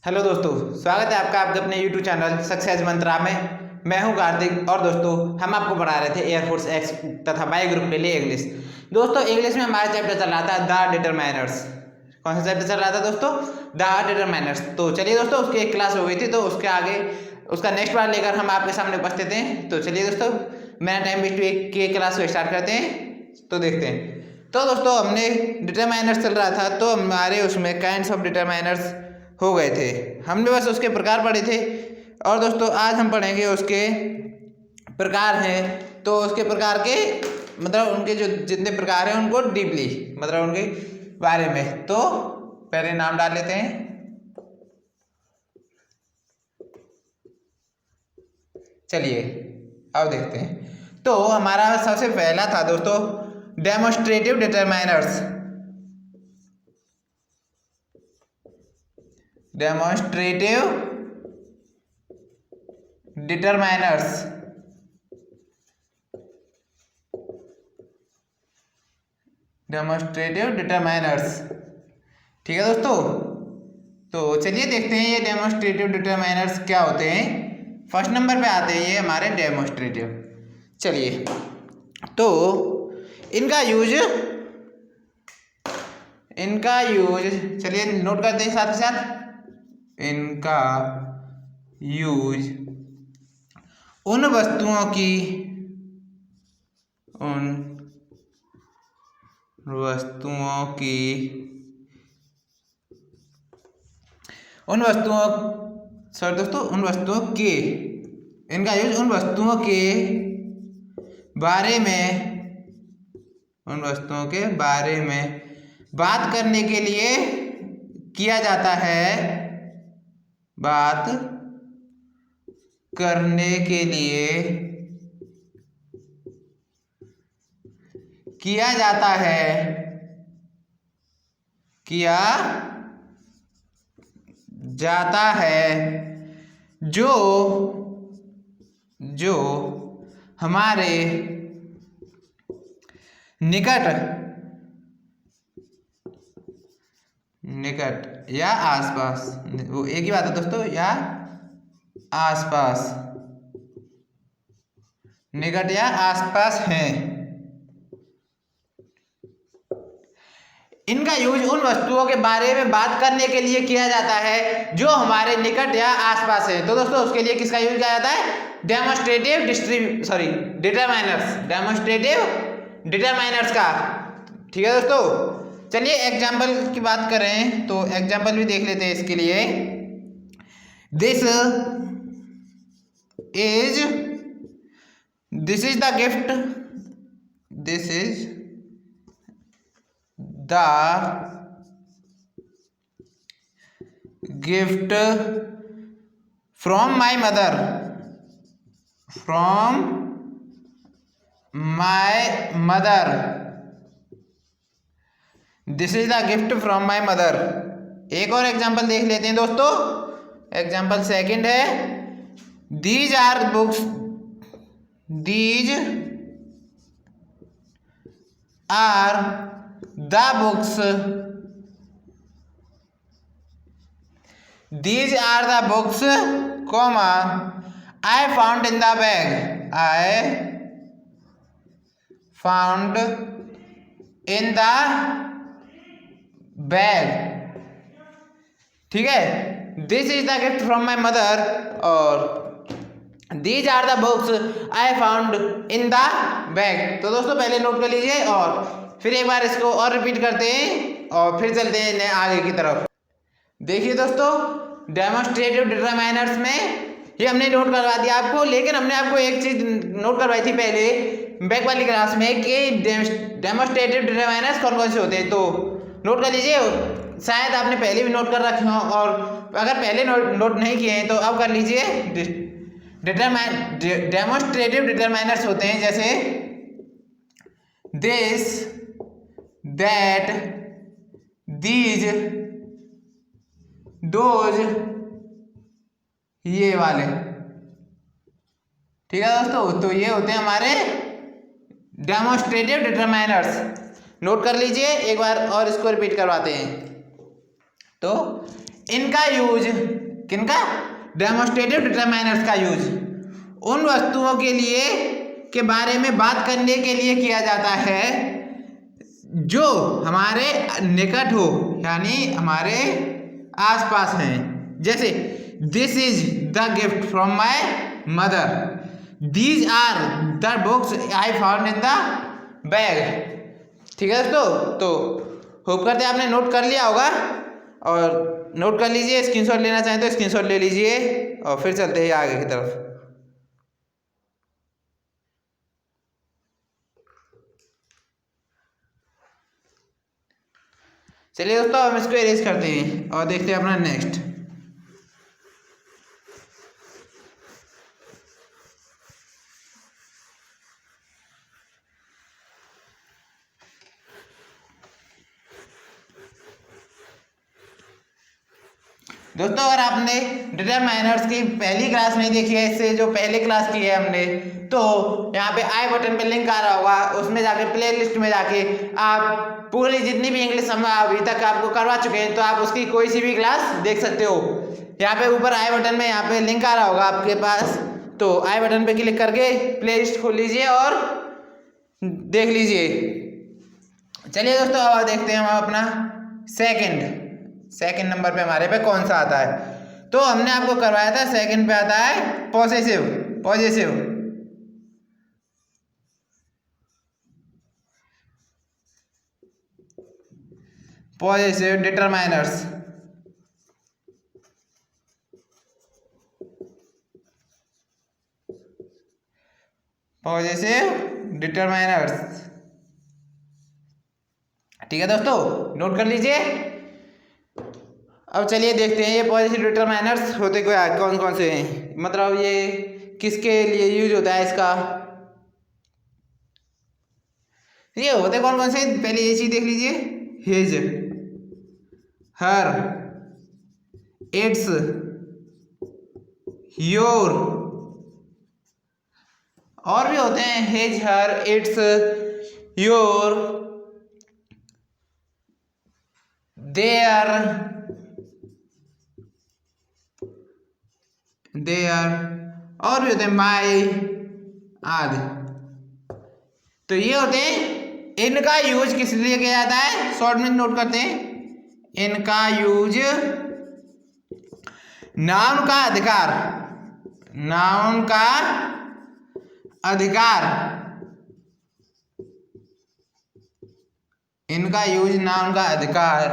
Hello दोस्तों, स्वागत है आपका आपके अपने यूट्यूब चैनल सक्सेस मंत्रा में। मैं हूं कार्तिक और दोस्तों हम आपको पढ़ा रहे थे एयरफोर्स एक्स तथा बाई ग्रुप के लिए इंग्लिश। दोस्तों इंग्लिश में हमारा चैप्टर चल रहा था द डिटरमाइनर्स। कौन सा चैप्टर चल रहा था दोस्तों? The determiners. तो चलिए दोस्तों, उसकी एक क्लास हो गई थी तो उसके आगे उसका नेक्स्ट पार्ट लेकर हम आपके सामने उपस्थित हैं। तो चलिए दोस्तों, मेरा टाइम वेस्ट के क्लास को स्टार्ट करते हैं। तो देखते हैं। तो दोस्तों हमने डिटरमाइनर्स चल रहा था तो हमारे उसमें काइंड्स ऑफ डिटरमाइनर्स हो गए थे। हमने बस उसके प्रकार पढ़े थे और दोस्तों आज हम पढ़ेंगे उसके प्रकार हैं। तो उसके प्रकार के मतलब उनके जो जितने प्रकार हैं उनको डीपली मतलब उनके बारे में। तो पहले नाम डाल लेते हैं। चलिए अब देखते हैं। तो हमारा सबसे पहला था दोस्तों demonstrative determiners. Demonstrative determiners. Demonstrative determiners, ठीक है दोस्तों। तो चलिए देखते हैं ये डेमोस्ट्रेटिव डिटरमाइनर्स क्या होते हैं। फर्स्ट नंबर पे आते हैं ये हमारे डेमोस्ट्रेटिव। चलिए तो इनका यूज चलिए नोट करते हैं साथ ही साथ। इनका यूज उन वस्तुओं के इनका यूज उन वस्तुओं के बारे में बात करने के लिए किया जाता है। बात करने के लिए किया जाता है जो हमारे निकट या आसपास, वो एक ही बात है दोस्तों, या आसपास, निकट या आसपास हैं। इनका यूज उन वस्तुओं के बारे में बात करने के लिए किया जाता है जो हमारे निकट या आसपास है। तो दोस्तों उसके लिए किसका यूज किया जाता है? डेमोस्ट्रेटिव डिटरमाइनर्स का, ठीक है दोस्तों। चलिए एग्जाम्पल की बात करें तो एग्जाम्पल भी देख लेते हैं इसके लिए। This is the gift from my mother this is the gift from my mother. एक और एग्जाम्पल देख लेते हैं दोस्तों। एग्जाम्पल सेकंड है these are the books comma I found in the bag, ठीक है। This is the gift from my mother और these are the books I found in the bag. तो दोस्तों पहले नोट कर लीजिए और फिर एक बार इसको और रिपीट करते हैं और फिर चलते हैं आगे की तरफ। देखिए दोस्तों डेमोस्ट्रेटिव डिटरमाइनर्स में ये हमने नोट करवा दिया आपको, लेकिन हमने आपको एक चीज नोट करवाई थी पहले बैक वाली क्लास में कि डेमोस्ट्रेटिव डिटरमाइनर्स कौन कौन से होते हैं। तो नोट कर लीजिए, शायद आपने पहले भी नोट कर रखे हो और अगर पहले नोट नहीं किए हैं तो अब कर लीजिए। डेमोस्ट्रेटिव डिटरमाइनर्स होते हैं जैसे दिस, दैट, दीज, दोज, ये वाले, ठीक है दोस्तों। तो ये होते हैं हमारे डेमोस्ट्रेटिव डिटरमाइनर्स। नोट कर लीजिए एक बार और इसको रिपीट करवाते हैं। तो इनका यूज, किनका, डेमोस्ट्रेटिव डिटरमाइनर्स का यूज उन वस्तुओं के लिए के बारे में बात करने के लिए किया जाता है जो हमारे निकट हो, यानी हमारे आसपास हैं। जैसे this is the gift from my mother, these are the books I found in the bag. ठीक है दोस्तों, तो होप करते हैं आपने नोट कर लिया होगा, और नोट कर लीजिए, स्क्रीनशॉट लेना चाहें तो स्क्रीनशॉट ले लीजिए, और फिर चलते हैं आगे की तरफ। चलिए दोस्तों, हम इसको इरेज करते हैं और देखते हैं अपना नेक्स्ट। दोस्तों अगर आपने डिटरमाइनर्स की पहली क्लास नहीं देखी है, इससे जो पहले क्लास की है हमने, तो यहाँ पे आई बटन पे लिंक आ रहा होगा, उसमें जाके प्ले लिस्ट में जाके आप पूरी जितनी भी इंग्लिश हम अभी तक आपको करवा चुके हैं, तो आप उसकी कोई सी भी क्लास देख सकते हो। यहाँ पे ऊपर आई बटन में यहाँ पे लिंक आ रहा होगा आपके पास, तो आई बटन पे क्लिक करके प्ले लिस्ट खोल लीजिए और देख लीजिए। चलिए दोस्तों, अब देखते हैं हम अपना सेकंड नंबर पे हमारे पे कौन सा आता है। तो हमने आपको करवाया था, सेकंड पे आता है पॉजेसिव डिटरमाइनर्स। ठीक है दोस्तों, नोट कर लीजिए। अब चलिए देखते हैं ये पॉजिटिव डिटरमाइनर्स होते कौन कौन से हैं, मतलब ये किसके लिए यूज होता है इसका, ये होते कौन कौन से। पहले ये चीज देख लीजिए, हिज, हर, इट्स, योर, और भी होते हैं his, her, its, your, their, और भी होते हैं माई आदि। तो ये होते हैं, इनका यूज किस लिए किया जाता है, शॉर्ट में नोट करते हैं। इनका यूज नाउन का अधिकार, इनका यूज नाउन का अधिकार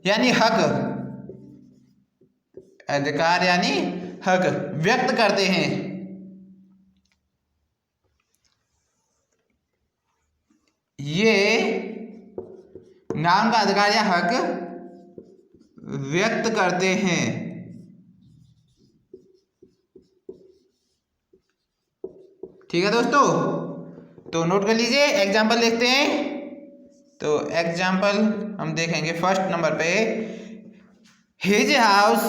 यानी हक, अधिकार यानी हक व्यक्त करते हैं। ये नाउन का अधिकार या हक व्यक्त करते हैं। ठीक है दोस्तों, तो नोट कर लीजिए। एग्जाम्पल देखते हैं, तो एग्जाम्पल हम देखेंगे फर्स्ट नंबर पे, his house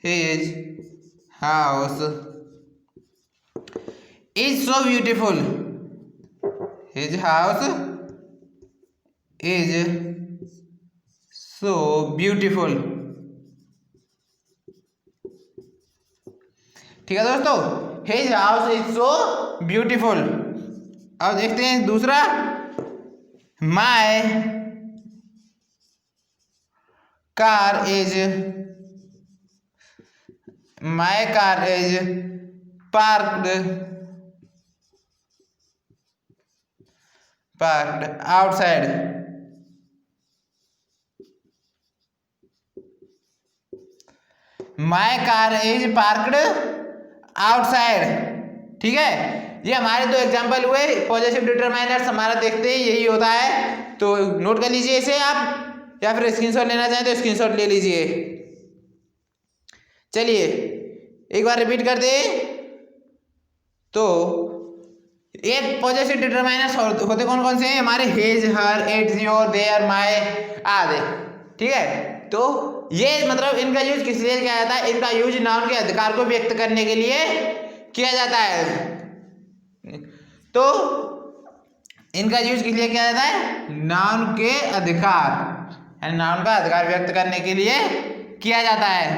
is so beautiful, his house is so beautiful. ठीक है दोस्तों, his house is so beautiful. अब देखते हैं दूसरा, my car is parked outside. My car is parked outside. ठीक है, ये हमारे दो एग्जांपल हुए। पॉजिटिव डिटरमाइनर्स हमारा देखते हैं यही होता है, तो नोट कर लीजिए इसे आप, या फिर स्क्रीनशॉट लेना चाहें तो स्क्रीनशॉट ले लीजिए। चलिए एक बार रिपीट कर दे, तो एक पॉजिटिव डिटरमाइनर्स होते कौन कौन से हैं हमारे, his, her, its, your, their, my आदि। ठीक है, तो ये मतलब इनका यूज किस लिए किया जाता है, इनका यूज नाउन के अधिकार को व्यक्त करने के लिए किया जाता है। तो इनका यूज किस लिए किया जाता है, नाउन के अधिकार यानी नाउन का अधिकार व्यक्त करने के लिए किया जाता है।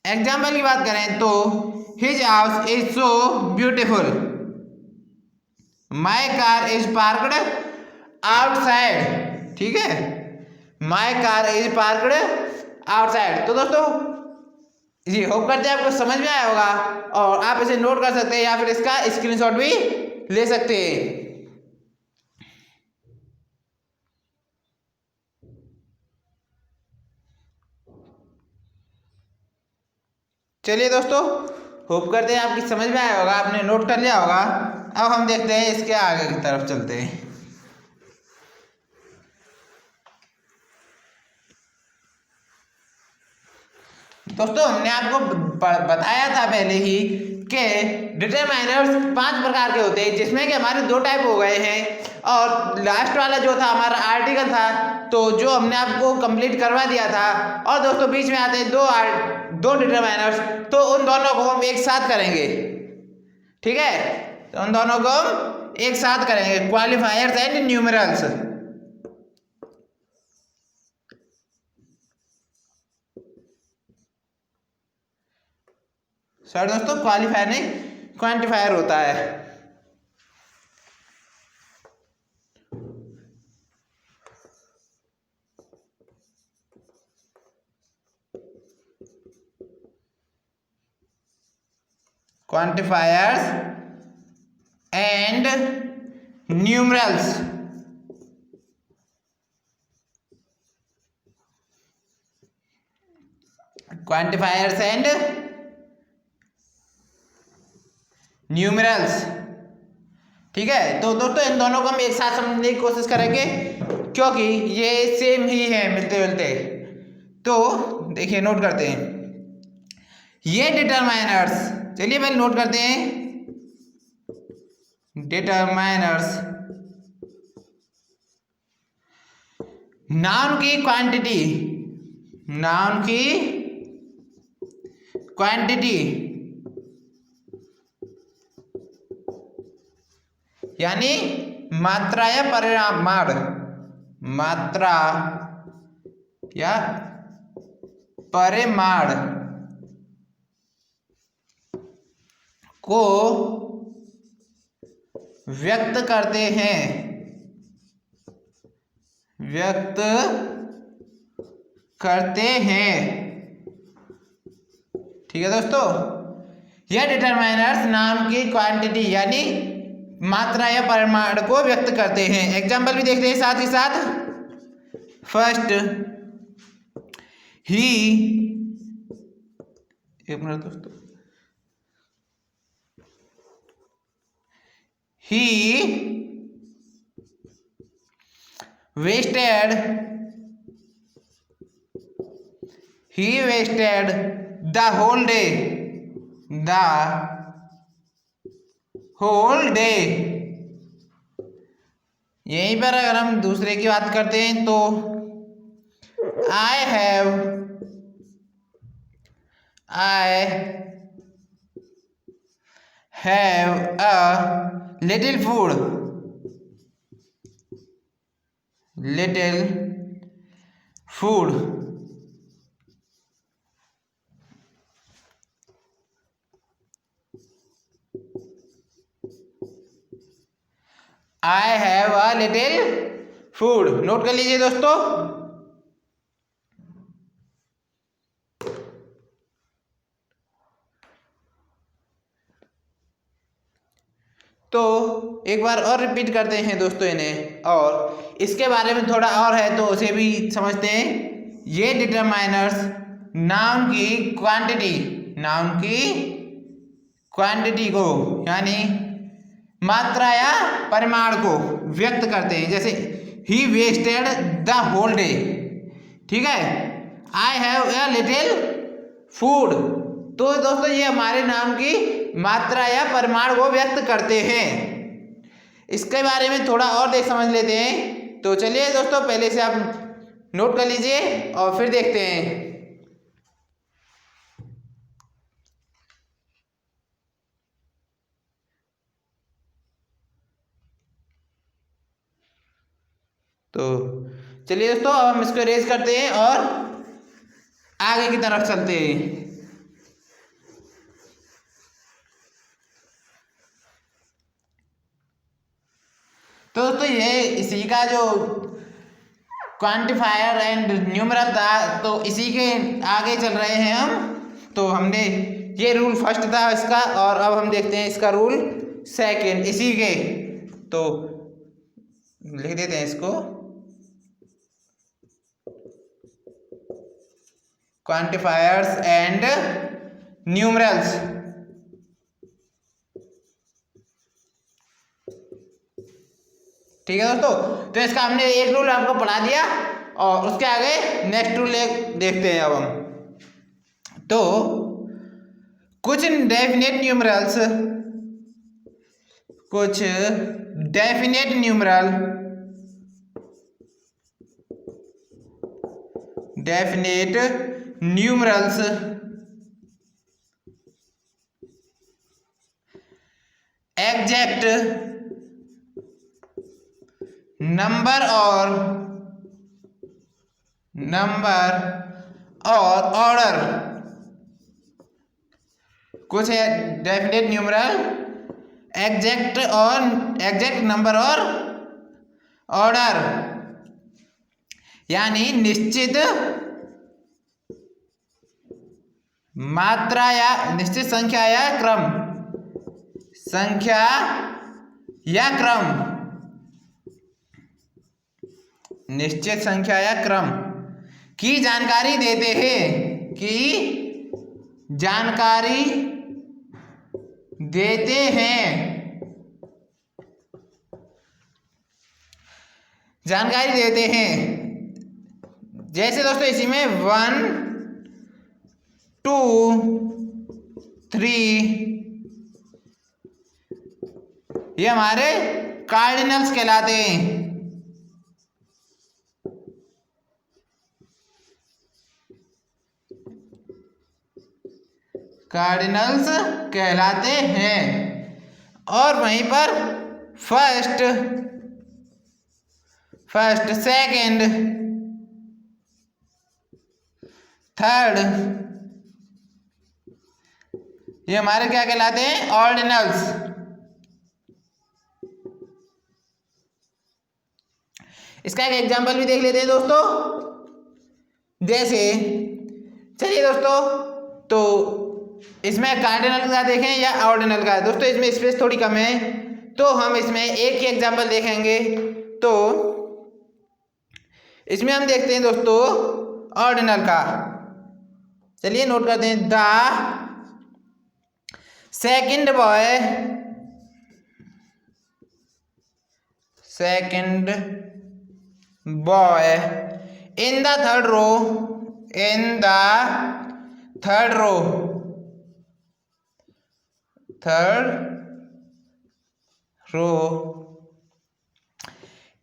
एग्जाम्पल की बात करें तो his house is so beautiful, my car is parked outside. ठीक है, my car is parked outside. तो दोस्तों जी होप करते हैं आपको समझ में आया होगा और आप इसे नोट कर सकते हैं या फिर इसका स्क्रीनशॉट भी ले सकते हैं। चलिए दोस्तों, होप करते हैं आपकी समझ में आया होगा, आपने नोट कर लिया होगा। अब हम देखते हैं इसके आगे की तरफ चलते हैं। दोस्तों हमने आपको बताया था पहले ही कि डिटरमाइनर्स 5 प्रकार के होते हैं, जिसमें कि हमारे 2 टाइप हो गए हैं और लास्ट वाला जो था हमारा आर्टिकल था, तो जो हमने आपको कंप्लीट करवा दिया था। और दोस्तों बीच में आते हैं दो डिटरमाइनर्स, तो उन दोनों को हम एक साथ करेंगे। ठीक है, तो उन दोनों को हम एक साथ करेंगे, क्वालिफायर्स एंड न्यूमेरल्स। सर दोस्तों क्वालिफायर नहीं क्वांटिफायर होता है। Quantifiers and numerals. Quantifiers and numerals. ठीक है, तो दोस्तों इन दोनों को हम एक साथ समझने की कोशिश करेंगे क्योंकि ये सेम ही है, मिलते जुलते। तो देखिए नोट करते हैं ये डिटरमाइनर्स। चलिए पहले नोट करते हैं डिटरमाइनर्स। नाउन की क्वांटिटी, नाउन की क्वांटिटी यानी मात्रा या परिमाण, मात्रा या परिमाण को व्यक्त करते हैं, व्यक्त करते हैं। ठीक है दोस्तों, यह डिटरमाइनर्स नाउन की क्वांटिटी यानी मात्रा या परिमाण को व्यक्त करते हैं। एग्जाम्पल भी देखते हैं साथ ही साथ। फर्स्ट, ही, एक मिनट दोस्तों, ही wasted, he wasted the whole day, the whole day। यहीं पर अगर हम दूसरे की बात करते हैं तो I have a little food, little food। I have a little food। Note कर लीजिए दोस्तों। तो एक बार और रिपीट करते हैं दोस्तों इन्हें, और इसके बारे में थोड़ा और है तो उसे भी समझते हैं। ये डिटरमाइनर्स नाउन की क्वांटिटी, नाउन की क्वांटिटी को यानी मात्रा या परिमाण को व्यक्त करते हैं। जैसे ही वेस्टेड द होल डे, ठीक है, I have a little food. तो दोस्तों ये हमारे नाम की मात्रा या परिमाण को व्यक्त करते हैं। इसके बारे में थोड़ा और देख समझ लेते हैं। तो चलिए दोस्तों पहले से आप नोट कर लीजिए और फिर देखते हैं। तो चलिए दोस्तों, अब हम इसको इरेज करते हैं और आगे की तरफ चलते हैं। तो दोस्तों ये इसी का जो क्वांटिफायर एंड न्यूमरल था, तो इसी के आगे चल रहे हैं हम। तो हमने ये रूल फर्स्ट था इसका, और अब हम देखते हैं इसका रूल सेकंड इसी के। तो लिख देते हैं इसको, क्वांटिफायर्स एंड न्यूमरल्स। ठीक है दोस्तों, तो इसका हमने एक रूल आपको पढ़ा दिया और उसके आगे नेक्स्ट रूल देखते हैं अब हम। तो कुछ डेफिनेट न्यूमरल्स, कुछ definite numeral, definite numerals exact number और ऑर्डर। कुछ है डेफिनेट न्यूमरल एग्जैक्ट नंबर और ऑर्डर, यानी निश्चित मात्रा या निश्चित संख्या या क्रम, निश्चित संख्या या क्रम की जानकारी देते हैं, जानकारी देते हैं। जैसे दोस्तों इसी में 1 2 3 ये हमारे कार्डिनल्स कहलाते हैं। कार्डिनल्स कहलाते हैं। और वहीं पर फर्स्ट, सेकंड, थर्ड ये हमारे क्या कहलाते हैं? ऑर्डिनल्स। इसका एक एग्जांपल भी देख लेते हैं दोस्तों। जैसे चलिए दोस्तों, तो इसमें कार्डिनल का देखें या ऑर्डिनल का। दोस्तों इसमें स्पेस थोड़ी कम है, तो हम इसमें एक ही एग्जांपल देखेंगे। तो इसमें हम देखते हैं दोस्तों ऑर्डिनल का। चलिए नोट करते हैं। The second boy in the third row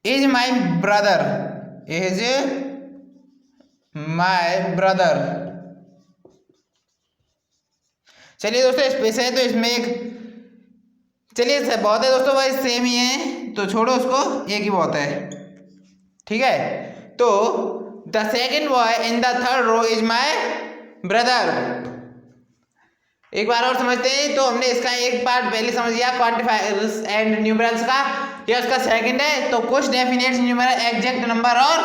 is my brother, चलिए दोस्तों स्पेस है तो इसमें एक, चलिए बहुत है दोस्तों, भाई सेम ही है तो छोड़ो उसको, एक ही बहुत है। ठीक है, तो the second boy in the third row is my brother. एक बार और समझते हैं। तो हमने इसका एक पार्ट पहले समझ लिया क्वांटिफायर्स एंड न्यूमरल्स का, ये उसका सेकंड है। तो कुछ डेफिनेट न्यूमरल एग्जैक्ट नंबर और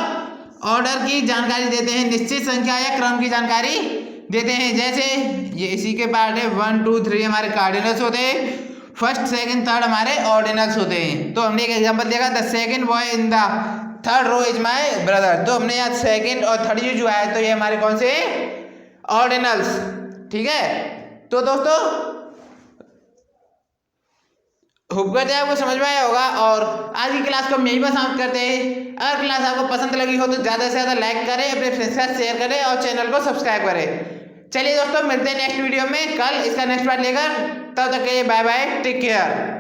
ऑर्डर की जानकारी देते हैं, निश्चित संख्या या क्रम की जानकारी देते हैं। जैसे ये इसी के पार्ट है, 1 2 3 हमारे कार्डिनल्स होते हैं, फर्स्ट सेकंड थर्ड हमारे ऑर्डिनल्स होते हैं। तो हमने एक एग्जांपल देखा, the second boy in the third row is my brother. तो हमने यहाँ सेकंड और थर्ड जो है तो ये हमारे कौन से ऑर्डिनल्स। ठीक है, तो दोस्तों होप करते हैं आपको समझ में आया होगा। और आज की क्लास को हम यहीं पर समाप्त करते हैं। अगर क्लास आपको पसंद लगी हो तो ज़्यादा से ज़्यादा लाइक करें, अपने फ्रेंड्स के साथ शेयर करें और चैनल को सब्सक्राइब करें। चलिए दोस्तों मिलते हैं नेक्स्ट वीडियो में कल इसका नेक्स्ट पार्ट लेकर। तब तक के लिए बाय बाय, टेक केयर।